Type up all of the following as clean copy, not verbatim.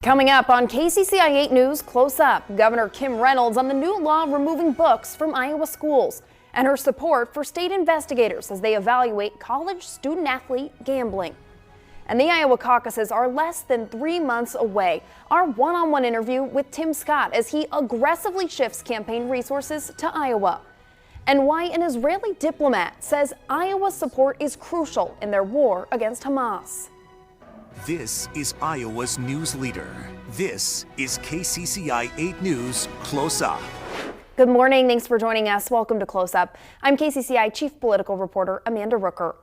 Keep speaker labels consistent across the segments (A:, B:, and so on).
A: Coming up on KCCI 8 News Close Up, Governor Kim Reynolds on the new law removing books from Iowa schools and her support for state investigators as they evaluate college student-athlete gambling. And the Iowa caucuses are less than 3 months away. Our one-on-one interview with Tim Scott as he aggressively shifts campaign resources to Iowa. And why an Israeli diplomat says Iowa's support is crucial in their war against Hamas.
B: This is Iowa's news leader. This is KCCI 8 News Close Up.
A: Good morning. Thanks for joining us. Welcome to Close Up. I'm KCCI Chief Political Reporter Amanda Rooker.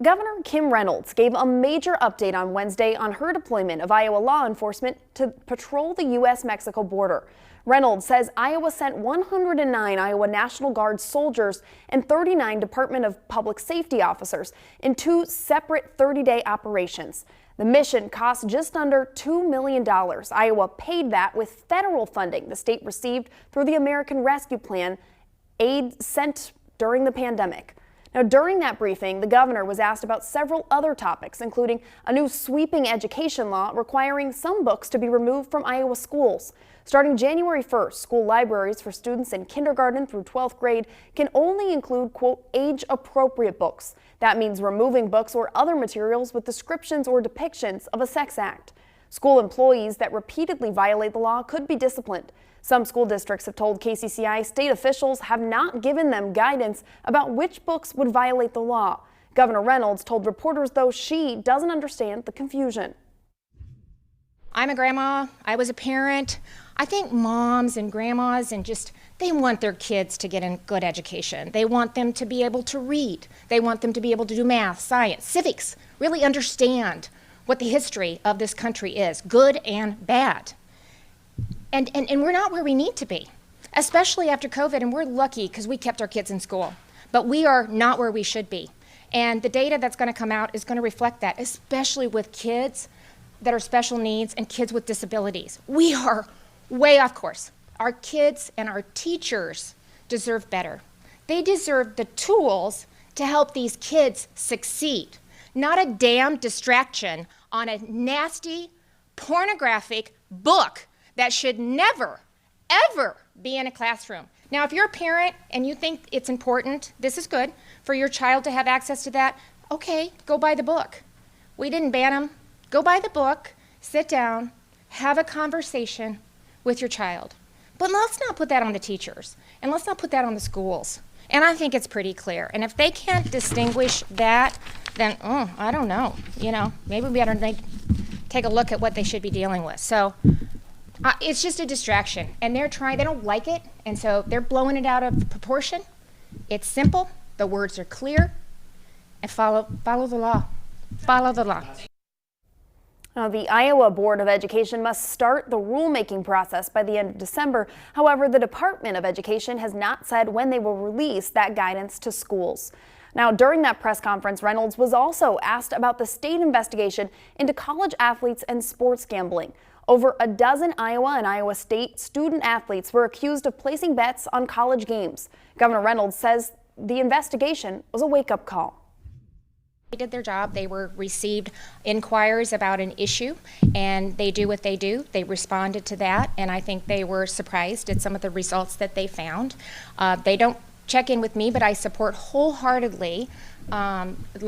A: Governor Kim Reynolds gave a major update on Wednesday on her deployment of Iowa law enforcement to patrol the U.S.-Mexico border. Reynolds says Iowa sent 109 Iowa National Guard soldiers and 39 Department of Public Safety officers in 2 separate 30-day operations. The mission cost just under $2 million. Iowa paid that with federal funding the state received through the American Rescue Plan aid sent during the pandemic. Now, during that briefing, the governor was asked about several other topics, including a new sweeping education law requiring some books to be removed from Iowa schools. Starting January 1st, school libraries for students in kindergarten through 12th grade can only include, quote, age-appropriate books. That means removing books or other materials with descriptions or depictions of a sex act. School employees that repeatedly violate the law could be disciplined. Some school districts have told KCCI state officials have not given them guidance about which books would violate the law. Governor Reynolds told reporters, though, she doesn't understand the confusion.
C: I'm a grandma. I was a parent. I think moms and grandmas they want their kids to get a good education. They want them to be able to read. They want them to be able to do math, science, civics, really understand what the history of this country is, good and bad. And we're not where we need to be, especially after COVID, and we're lucky because we kept our kids in school. But we are not where we should be. And the data that's going to come out is going to reflect that, especially with kids that are special needs and kids with disabilities. We are way off course. Our kids and our teachers deserve better. They deserve the tools to help these kids succeed, not a damn distraction on a nasty, pornographic book that should never, ever be in a classroom. Now, if you're a parent and you think it's important, this is good, for your child to have access to that, okay, go buy the book. We didn't ban them. Go buy the book, sit down, have a conversation with your child. But let's not put that on the teachers, and let's not put that on the schools. And I think it's pretty clear. And if they can't distinguish that, then, I don't know, maybe we ought to take a look at what they should be dealing with. So it's just a distraction, and they don't like it, and so they're blowing it out of proportion. It's simple, the words are clear, and follow the law. Follow the law.
A: Now, the Iowa Board of Education must start the rulemaking process by the end of December. However, the Department of Education has not said when they will release that guidance to schools. Now, during that press conference, Reynolds was also asked about the state investigation into college athletes and sports gambling. Over a dozen Iowa and Iowa State student athletes were accused of placing bets on college games. Governor Reynolds says the investigation was a wake-up call.
C: They did their job. They received inquiries about an issue, and they do what they do. They responded to that, and I think they were surprised at some of the results that they found. They don't check in with me, but I support wholeheartedly the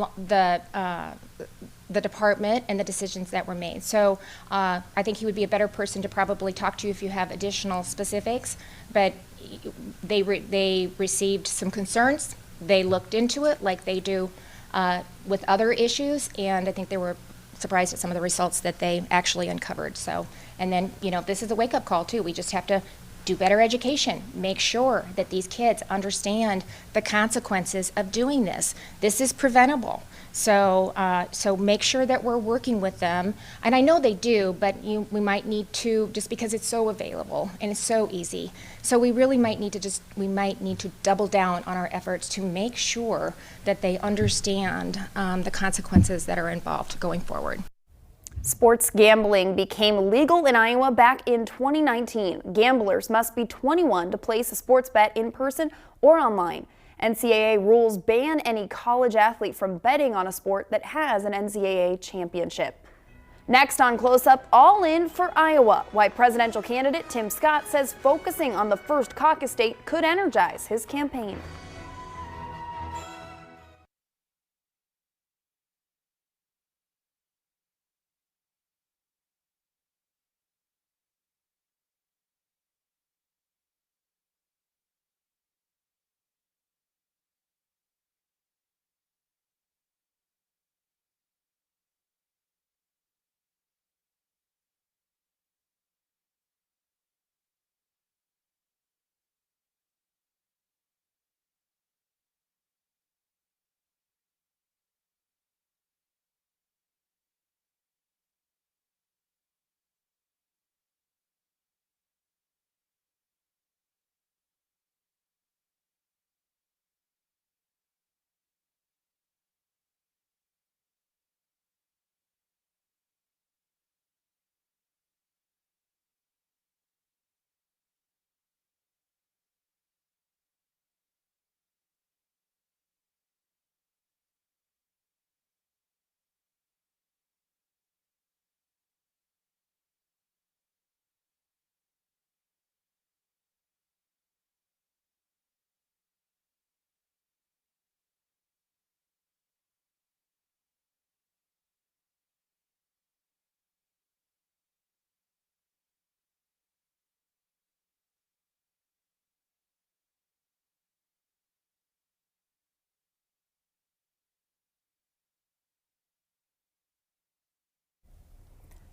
C: department and the decisions that were made. So I think he would be a better person to probably talk to you if you have additional specifics, but they received some concerns. They looked into it like they do with other issues, and I think they were surprised at some of the results that they actually uncovered. So, and then, this is a wake-up call too. We just have to do better education, make sure that these kids understand the consequences of doing this. This is preventable. So make sure that we're working with them. And I know they do, but we might need to, just because it's so available and it's so easy. So we really might need to double down on our efforts to make sure that they understand the consequences that are involved going forward.
A: Sports gambling became legal in Iowa back in 2019. Gamblers must be 21 to place a sports bet in person or online. NCAA rules ban any college athlete from betting on a sport that has an NCAA championship. Next on Close Up, all in for Iowa. Why presidential candidate Tim Scott says focusing on the first caucus state could energize his campaign.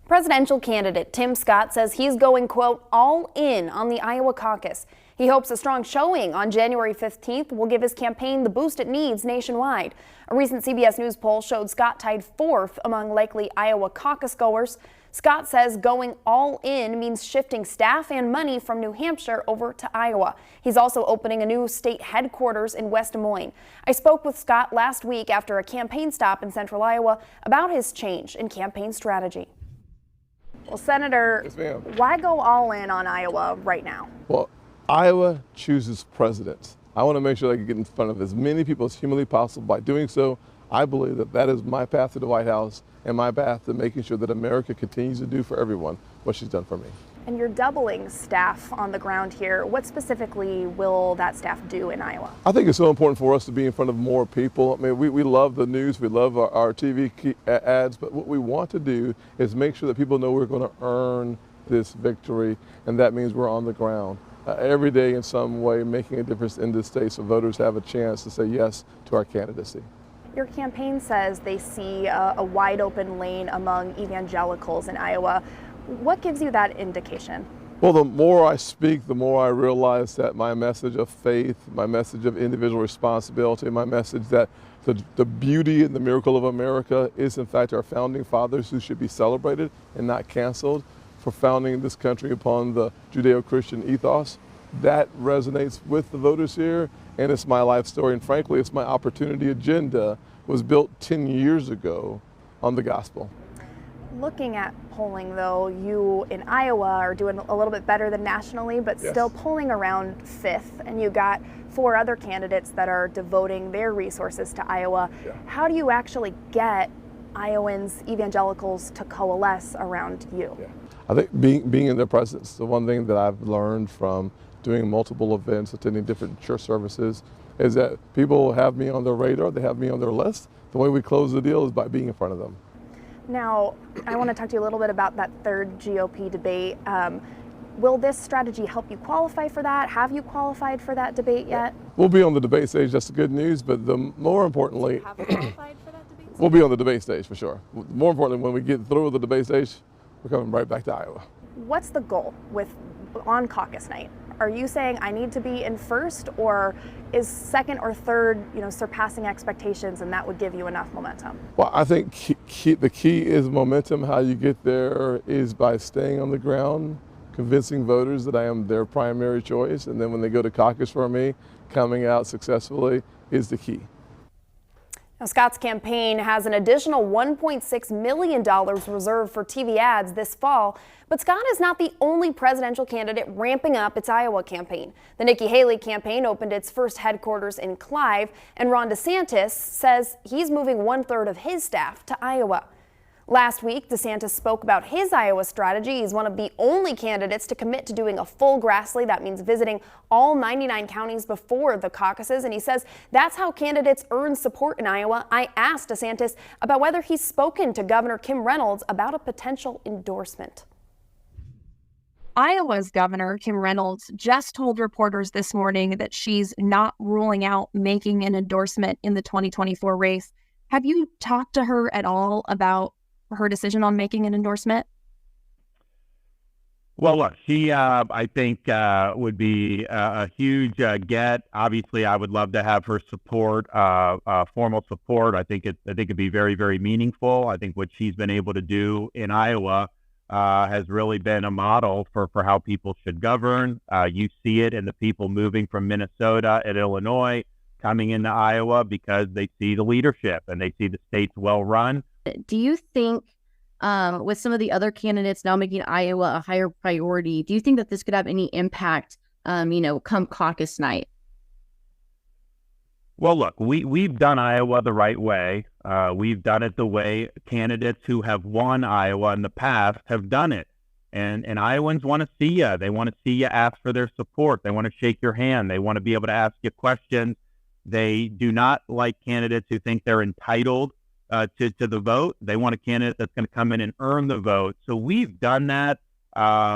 A: Presidential candidate Tim Scott says he's going, quote, all in on the Iowa caucus. He hopes a strong showing on January 15th will give his campaign the boost it needs nationwide. A recent CBS News poll showed Scott tied fourth among likely Iowa caucus goers. Scott says going all in means shifting staff and money from New Hampshire over to Iowa. He's also opening a new state headquarters in West Des Moines. I spoke with Scott last week after a campaign stop in central Iowa about his change in campaign strategy. Well, Senator,
D: Yes, ma'am.
A: Why go all in on Iowa right now?
D: Well, Iowa chooses presidents. I want to make sure I can get in front of as many people as humanly possible. By doing so, I believe that that is my path to the White House and my path to making sure that America continues to do for everyone what she's done for me.
A: And you're doubling staff on the ground here. What specifically will that staff do in Iowa?
D: I think it's so important for us to be in front of more people. I mean, we love the news, we love our TV ads, but what we want to do is make sure that people know we're going to earn this victory, and that means we're on the ground every day in some way, making a difference in this state so voters have a chance to say yes to our candidacy.
A: Your campaign says they see a wide open lane among evangelicals in Iowa. What gives you that indication?
D: Well, the more I speak, the more I realize that my message of faith, my message of individual responsibility, my message that the beauty and the miracle of America is in fact our founding fathers who should be celebrated and not canceled for founding this country upon the Judeo-Christian ethos. That resonates with the voters here, and it's my life story, and frankly, it's my opportunity agenda was built 10 years ago on the gospel.
A: Looking at polling, though, you in Iowa are doing a little bit better than nationally, but
D: Yes.
A: still polling around fifth, and you got 4 other candidates that are devoting their resources to Iowa.
D: Yeah.
A: How do you actually get Iowans, evangelicals, to coalesce around you?
D: Yeah. I think being in their presence, the one thing that I've learned from doing multiple events, attending different church services, is that people have me on their radar, they have me on their list. The way we close the deal is by being in front of them.
A: Now, I want to talk to you a little bit about that third GOP debate. Will this strategy help you qualify for that? Have you qualified for that debate yet?
D: We'll be on the debate stage, that's the good news, but more importantly,
A: Have you qualified for that debate?
D: we'll be on the debate stage for sure. More importantly, when we get through with the debate stage, we're coming right back to Iowa.
A: What's the goal on caucus night? Are you saying I need to be in first, or is second or third, surpassing expectations, and that would give you enough momentum?
D: Well, I think the key is momentum. How you get there is by staying on the ground, convincing voters that I am their primary choice, and then when they go to caucus for me, coming out successfully is the key.
A: Now, Scott's campaign has an additional $1.6 million reserved for TV ads this fall, but Scott is not the only presidential candidate ramping up its Iowa campaign. The Nikki Haley campaign opened its first headquarters in Clive, and Ron DeSantis says he's moving 1/3 of his staff to Iowa. Last week, DeSantis spoke about his Iowa strategy. He's one of the only candidates to commit to doing a full Grassley. That means visiting all 99 counties before the caucuses. And he says that's how candidates earn support in Iowa. I asked DeSantis about whether he's spoken to Governor Kim Reynolds about a potential endorsement.
E: Iowa's Governor Kim Reynolds just told reporters this morning that she's not ruling out making an endorsement in the 2024 race. Have you talked to her at all about her decision on making an endorsement?
F: Well, look, she, I think, would be a huge get. Obviously, I would love to have her support, formal support. I think it'd be very, very meaningful. I think what she's been able to do in Iowa has really been a model for how people should govern. You see it in the people moving from Minnesota and Illinois coming into Iowa because they see the leadership and they see the state's well run.
G: Do you think with some of the other candidates now making Iowa a higher priority, do you think that this could have any impact, come caucus night?
F: Well, look, we've done Iowa the right way. We've done it the way candidates who have won Iowa in the past have done it. And Iowans want to see you. They want to see you ask for their support. They want to shake your hand. They want to be able to ask you questions. They do not like candidates who think they're entitled to the vote. They want a candidate that's going to come in and earn the vote. So we've done that.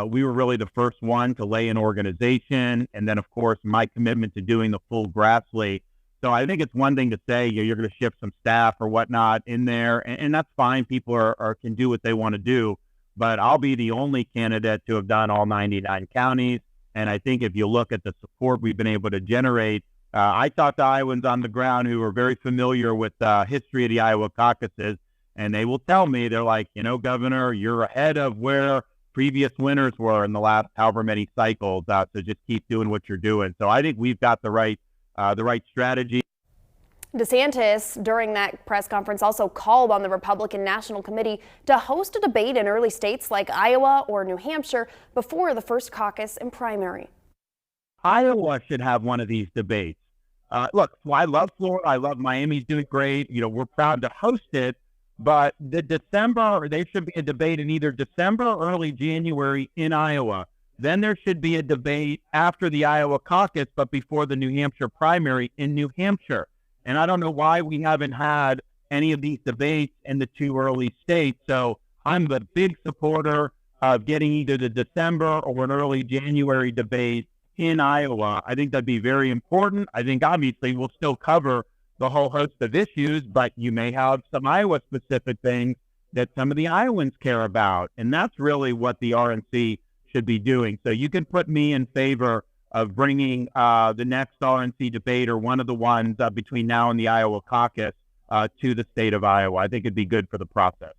F: We were really the first one to lay an organization. And then, of course, my commitment to doing the full Grassley. So I think it's one thing to say you're going to shift some staff or whatnot in there, and that's fine. People can do what they want to do. But I'll be the only candidate to have done all 99 counties. And I think if you look at the support we've been able to generate, I talked to Iowans on the ground who are very familiar with the history of the Iowa caucuses, and they will tell me, they're like, Governor, you're ahead of where previous winners were in the last however many cycles. So just keep doing what you're doing. So I think we've got the right strategy.
A: DeSantis, during that press conference, also called on the Republican National Committee to host a debate in early states like Iowa or New Hampshire before the first caucus and primary.
F: Iowa should have one of these debates. Look, I love Florida. I love Miami's doing great. We're proud to host it. But there should be a debate in either December or early January in Iowa. Then there should be a debate after the Iowa caucus, but before the New Hampshire primary in New Hampshire. And I don't know why we haven't had any of these debates in the two early states. So I'm a big supporter of getting either the December or an early January debate in Iowa. I think that'd be very important. I think obviously we'll still cover the whole host of issues, but you may have some Iowa-specific things that some of the Iowans care about. And that's really what the RNC should be doing. So you can put me in favor of bringing the next RNC debate or one of the ones between now and the Iowa caucus to the state of Iowa. I think it'd be good for the process.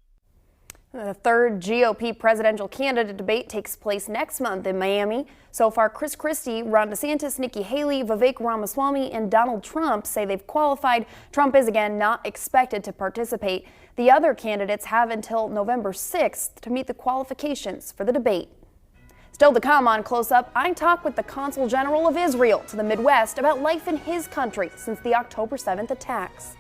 A: The third GOP presidential candidate debate takes place next month in Miami. So far, Chris Christie, Ron DeSantis, Nikki Haley, Vivek Ramaswamy, and Donald Trump say they've qualified. Trump is again not expected to participate. The other candidates have until November 6th to meet the qualifications for the debate. Still to come on Close Up, I talk with the Consul General of Israel to the Midwest about life in his country since the October 7th attacks.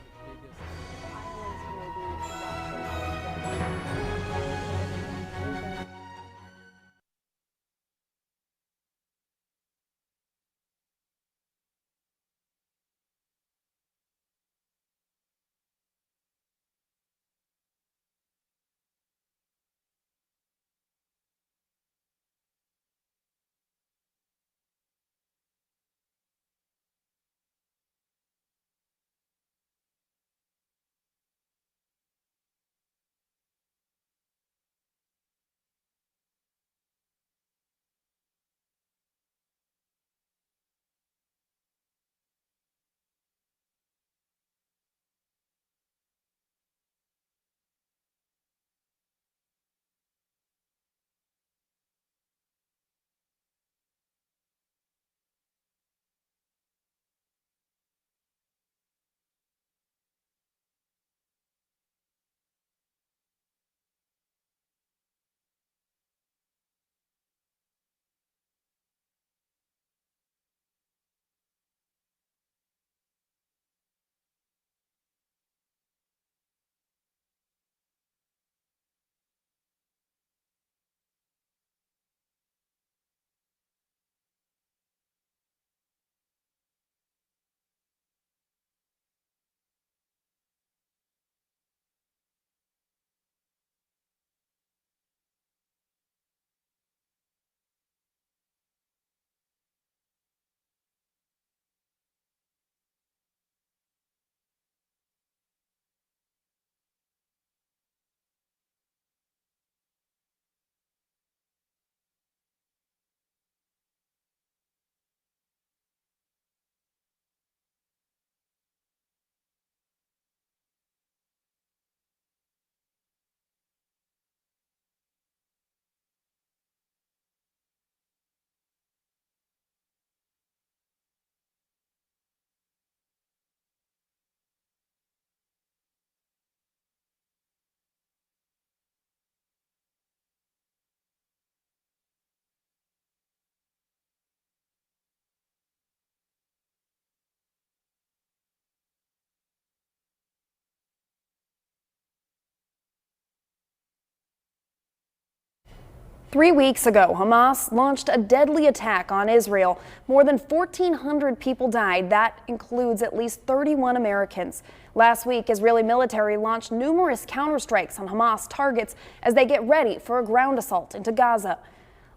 A: 3 weeks ago, Hamas launched a deadly attack on Israel. More than 1,400 people died. That includes at least 31 Americans. Last week, Israeli military launched numerous counterstrikes on Hamas targets as they get ready for a ground assault into Gaza.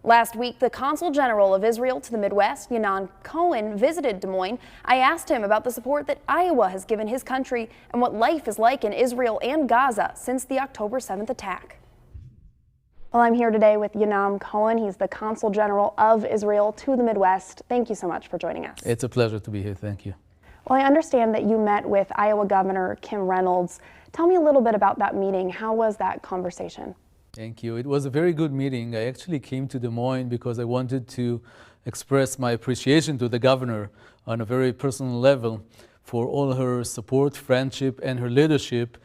A: Last week, the Consul General of Israel to the Midwest, Yonan Cohen, visited Des Moines. I asked him about the support that Iowa has given his country and what life is like in Israel and Gaza since the October 7th attack. Well, I'm here today with Yonan Cohen. He's the Consul General of Israel to the Midwest. Thank you so much for joining us.
H: It's a pleasure to be here. Thank you.
A: Well, I understand that you met with Iowa Governor Kim Reynolds. Tell me a little bit about that meeting. How was that conversation?
H: Thank you. It was a very good meeting. I actually came to Des Moines because I wanted to express my appreciation to the governor on a very personal level for all her support, friendship, and her leadership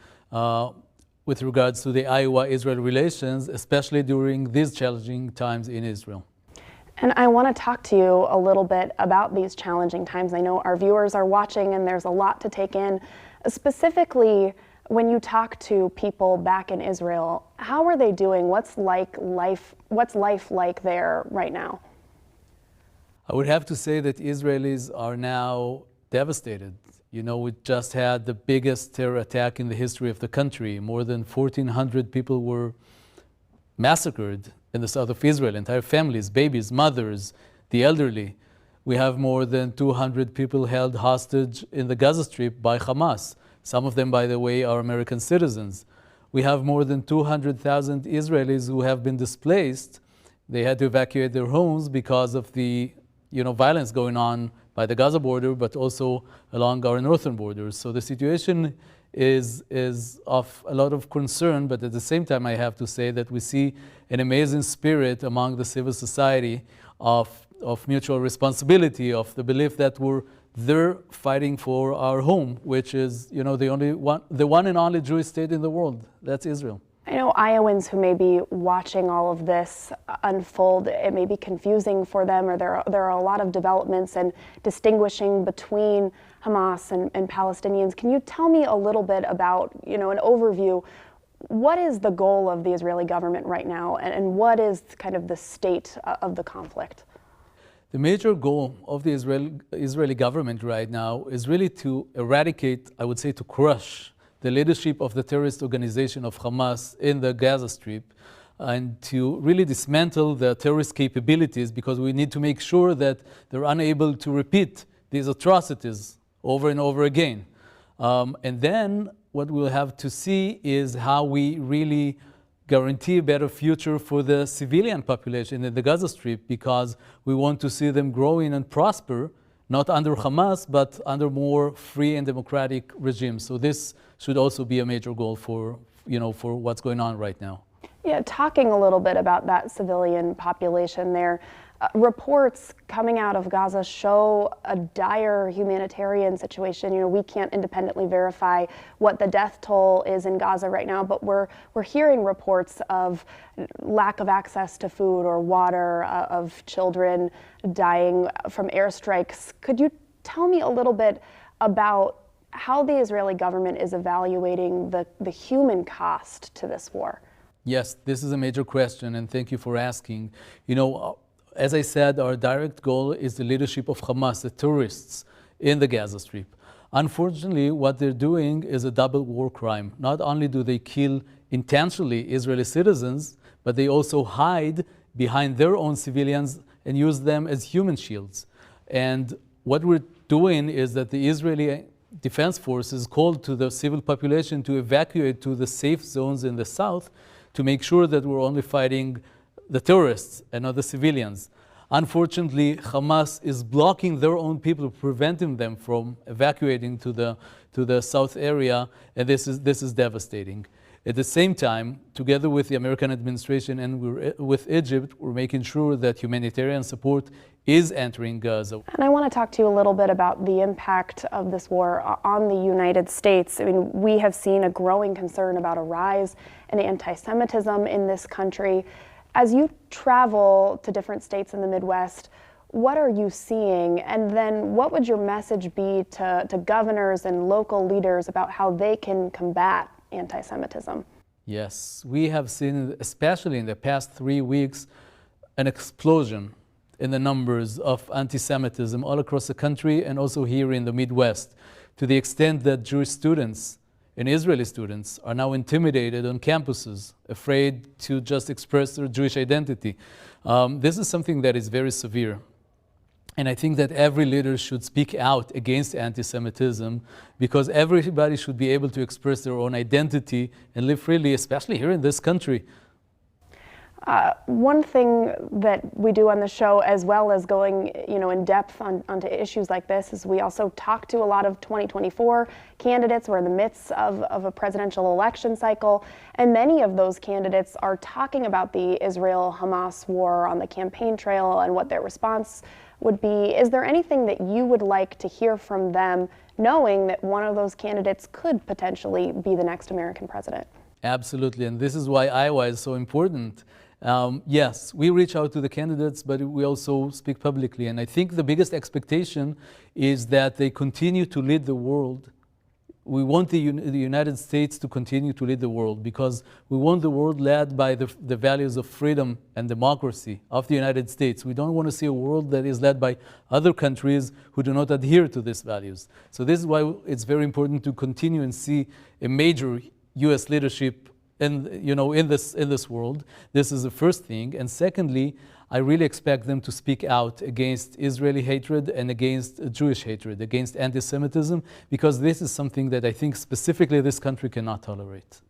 H: with regards to the Iowa-Israel relations, especially during these challenging times in Israel.
A: And I want to talk to you a little bit about these challenging times. I know our viewers are watching and there's a lot to take in. Specifically, when you talk to people back in Israel, how are they doing? What's life like there right now?
H: I would have to say that Israelis are now devastated. You know, we just had the biggest terror attack in the history of the country. More than 1,400 people were massacred in the south of Israel, entire families, babies, mothers, the elderly. We have more than 200 people held hostage in the Gaza Strip by Hamas. Some of them, by the way, are American citizens. We have more than 200,000 Israelis who have been displaced. They had to evacuate their homes because of the violence going on by the Gaza border, but also along our northern borders. So the situation is of a lot of concern, but at the same time, I have to say that we see an amazing spirit among the civil society of mutual responsibility, of the belief that we're there fighting for our home, which is, the one and only Jewish state in the world. That's Israel.
A: I know Iowans who may be watching all of this unfold, it may be confusing for them, or there are a lot of developments and distinguishing between Hamas and Palestinians. Can you tell me a little bit about, an overview? What is the goal of the Israeli government right now, and what is kind of the state of the conflict?
H: The major goal of the Israeli government right now is really to eradicate, I would say to crush, the leadership of the terrorist organization of Hamas in the Gaza Strip, and to really dismantle the terrorist capabilities, because we need to make sure that they're unable to repeat these atrocities over and over again. And then what we'll have to see is how we really guarantee a better future for the civilian population in the Gaza Strip, because we want to see them growing and prosper, not under Hamas, but under more free and democratic regimes. So this should also be a major goal for what's going on right now.
A: Yeah, talking a little bit about that civilian population there, reports coming out of Gaza show a dire humanitarian situation. We can't independently verify what the death toll is in Gaza right now, but we're hearing reports of lack of access to food or water, of children dying from airstrikes. Could you tell me a little bit about how the Israeli government is evaluating the human cost to this war?
H: Yes, this is a major question, and thank you for asking. As I said, our direct goal is the leadership of Hamas, the terrorists in the Gaza Strip. Unfortunately, what they're doing is a double war crime. Not only do they kill intentionally Israeli citizens, but they also hide behind their own civilians and use them as human shields. And what we're doing is that the Israeli Defense Forces called to the civil population to evacuate to the safe zones in the south to make sure that we're only fighting the terrorists and not the civilians. Unfortunately, Hamas is blocking their own people, preventing them from evacuating to the south area, and this is devastating. At the same time, together with the American administration and with Egypt, we're making sure that humanitarian support is entering Gaza.
A: And I want to talk to you a little bit about the impact of this war on the United States. I mean, we have seen a growing concern about a rise in anti-Semitism in this country. As you travel to different states in the Midwest, what are you seeing? And then what would your message be to governors and local leaders about how they can combat anti-Semitism?
H: Yes, we have seen, especially in the past 3 weeks, an explosion in the numbers of anti-Semitism all across the country and also here in the Midwest, to the extent that Jewish students and Israeli students are now intimidated on campuses, afraid to just express their Jewish identity. This is something that is very severe. And I think that every leader should speak out against anti-Semitism, because everybody should be able to express their own identity and live freely, especially here in this country.
A: One thing that we do on the show, as well as going, in depth onto issues like this, is we also talk to a lot of 2024 candidates. We're in the midst of a presidential election cycle, and many of those candidates are talking about the Israel-Hamas war on the campaign trail and what their response would be. Is there anything that you would like to hear from them, knowing that one of those candidates could potentially be the next American president?
H: Absolutely, and this is why Iowa is so important. Yes, we reach out to the candidates, but we also speak publicly. And I think the biggest expectation is that they continue to lead the world. We want the United States to continue to lead the world, because we want the world led by the values of freedom and democracy of the United States. We don't want to see a world that is led by other countries who do not adhere to these values. So this is why it's very important to continue and see a major U.S. leadership in this world. This is the first thing. And secondly, I really expect them to speak out against Israeli hatred and against Jewish hatred, against anti-Semitism, because this is something that I think specifically this country cannot tolerate.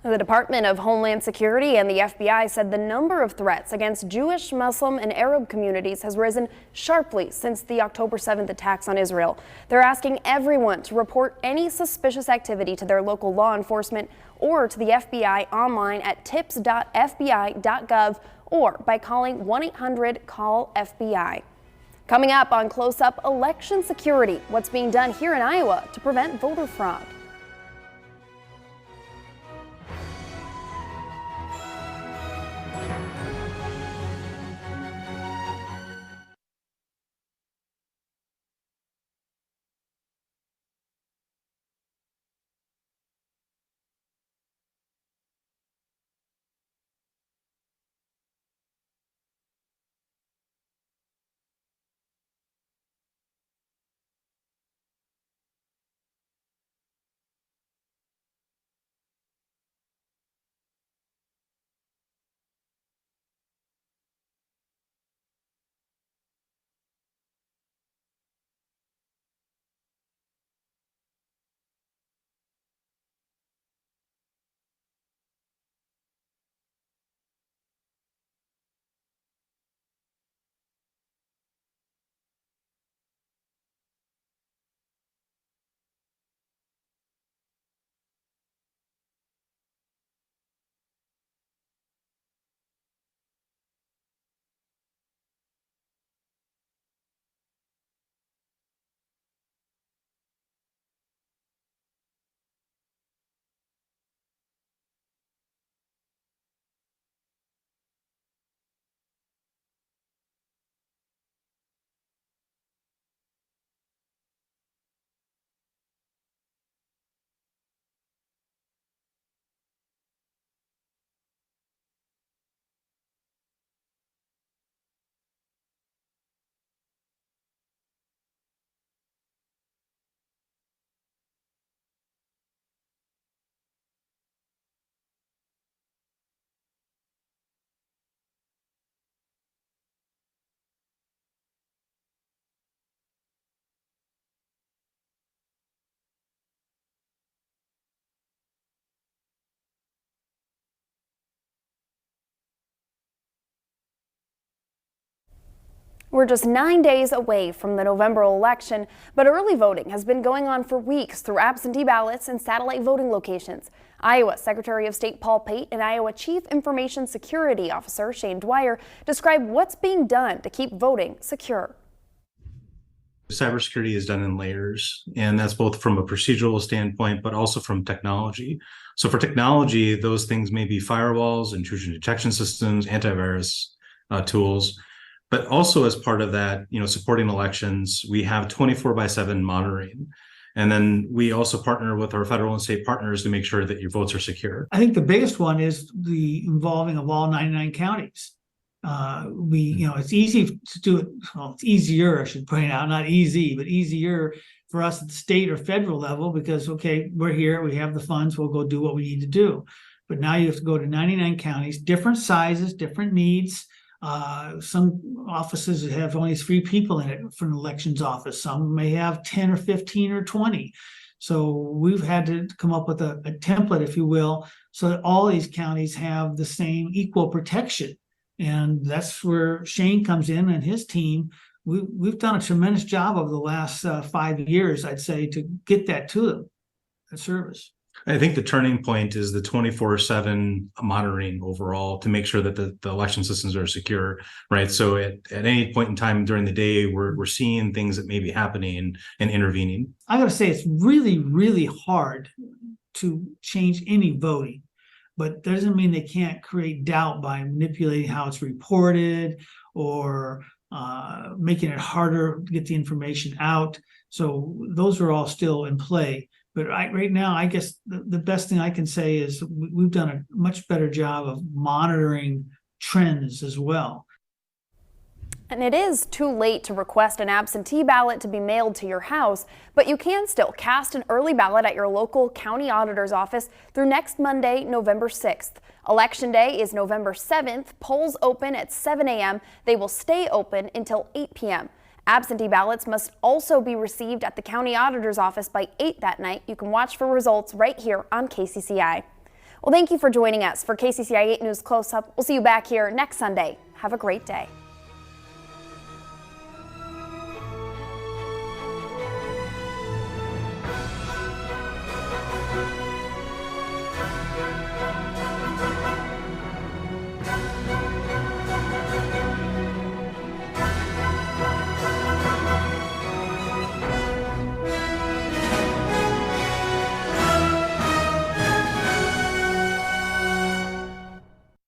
A: The Department of Homeland Security and the FBI said the number of threats against Jewish, Muslim, and Arab communities has risen sharply since the October 7th attacks on Israel. They're asking everyone to report any suspicious activity to their local law enforcement or to the FBI online at tips.fbi.gov or by calling 1-800-CALL-FBI. Coming up on Close Up, election security, what's being done here in Iowa to prevent voter fraud. We're just 9 days away from the November election, but early voting has been going on for weeks through absentee ballots and satellite voting locations. Iowa Secretary of State Paul Pate and Iowa Chief Information Security Officer Shane Dwyer describe what's being done to keep voting secure.
I: Cybersecurity is done in layers, and that's both from a procedural standpoint, but also from technology. So for technology, those things may be firewalls, intrusion detection systems, antivirus tools. But also as part of that, supporting elections, we have 24/7 monitoring. And then we also partner with our federal and state partners to make sure that your votes are secure.
J: I think the biggest one is the involving of all 99 counties. It's easy to do it. Well, it's easier, I should point out, not easy, but easier for us at the state or federal level because, okay, we're here, we have the funds, we'll go do what we need to do. But now you have to go to 99 counties, different sizes, different needs. Some offices have only 3 people in it for an elections office. Some may have 10 or 15 or 20. So we've had to come up with a template, if you will, so that all these counties have the same equal protection. And that's where Shane comes in and his team. We've done a tremendous job over the last 5 years, I'd say, to get that to them, that service.
I: I think the turning point is the 24/7 monitoring overall to make sure that the election systems are secure, right? So at any point in time during the day, we're seeing things that may be happening and intervening.
J: I got to say, it's really, really hard to change any voting, but that doesn't mean they can't create doubt by manipulating how it's reported or making it harder to get the information out. So those are all still in play. But right now, I guess the best thing I can say is we've done a much better job of monitoring trends as well.
A: And it is too late to request an absentee ballot to be mailed to your house, but you can still cast an early ballot at your local county auditor's office through next Monday, November 6th. Election Day is November 7th. Polls open at 7 a.m. They will stay open until 8 p.m. Absentee ballots must also be received at the county auditor's office by 8 that night. You can watch for results right here on KCCI. Well, thank you for joining us for KCCI 8 News Close Up. We'll see you back here next Sunday. Have a great day.